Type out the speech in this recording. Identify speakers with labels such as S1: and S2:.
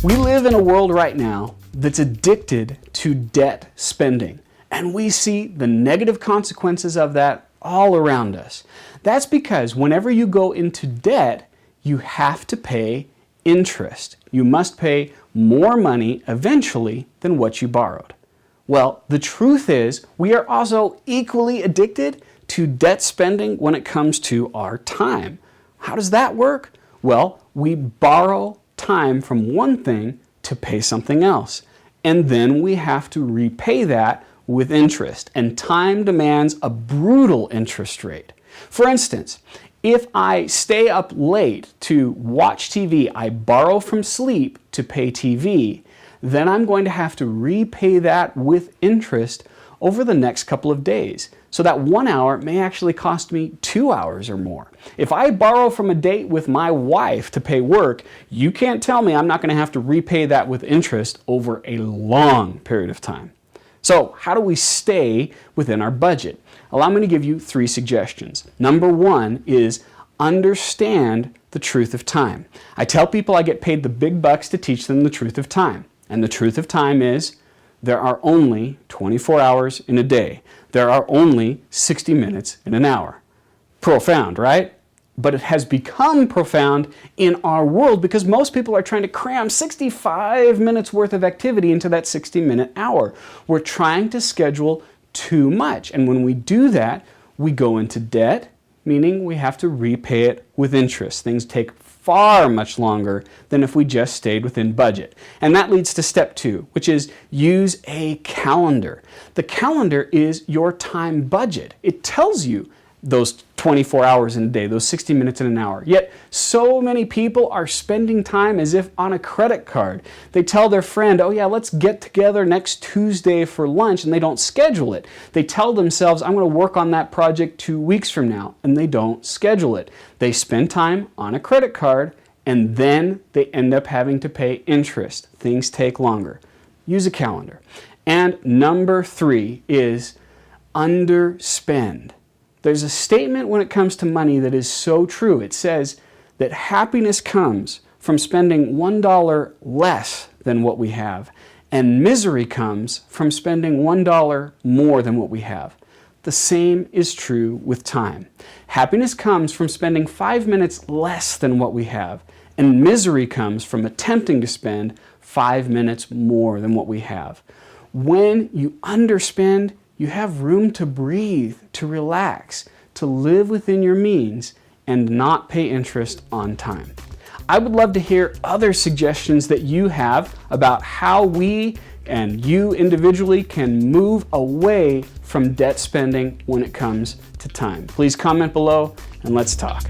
S1: We live in a world right now that's addicted to debt spending, and we see the negative consequences of that all around us. That's because whenever you go into debt, you have to pay interest. You must pay more money eventually than what you borrowed. Well, the truth is we are also equally addicted to debt spending when it comes to our time. How does that work? Well, we borrow time from one thing to pay something else, and then we have to repay that with interest, and time demands a brutal interest rate. For instance, if I stay up late to watch TV, I borrow from sleep to pay TV, then I'm going to have to repay that with interest over the next couple of days. So that 1 hour may actually cost me 2 hours or more. If I borrow from a date with my wife to pay work, you can't tell me I'm not going to have to repay that with interest over a long period of time. So how do we stay within our budget? Well, I'm going to give you 3 suggestions. Number 1 is understand the truth of time. I tell people I get paid the big bucks to teach them the truth of time. And the truth of time is there are only 24 hours in a day. There are only 60 minutes in an hour. Profound, right? But it has become profound in our world because most people are trying to cram 65 minutes worth of activity into that 60-minute hour. We're trying to schedule too much. And when we do that, we go into debt, meaning we have to repay it with interest. Things take far much longer than if we just stayed within budget. And that leads to step 2, which is use a calendar. The calendar is your time budget. It tells you those 24 hours in a day, those 60 minutes in an hour. Yet so many people are spending time as if on a credit card. They tell their friend, oh yeah, let's get together next Tuesday for lunch, and they don't schedule it. They tell themselves, I'm going to work on that project 2 weeks from now, and they don't schedule it. They spend time on a credit card, and then they end up having to pay interest. Things take longer. Use a calendar. And number 3 is underspend. There's a statement when it comes to money that is so true. It says that happiness comes from spending $1 less than what we have, and misery comes from spending $1 more than what we have. The same is true with time. Happiness comes from spending 5 minutes less than what we have, and misery comes from attempting to spend 5 minutes more than what we have. When you underspend, you have room to breathe, to relax, to live within your means, and not pay interest on time. I would love to hear other suggestions that you have about how we and you individually can move away from debt spending when it comes to time. Please comment below and let's talk.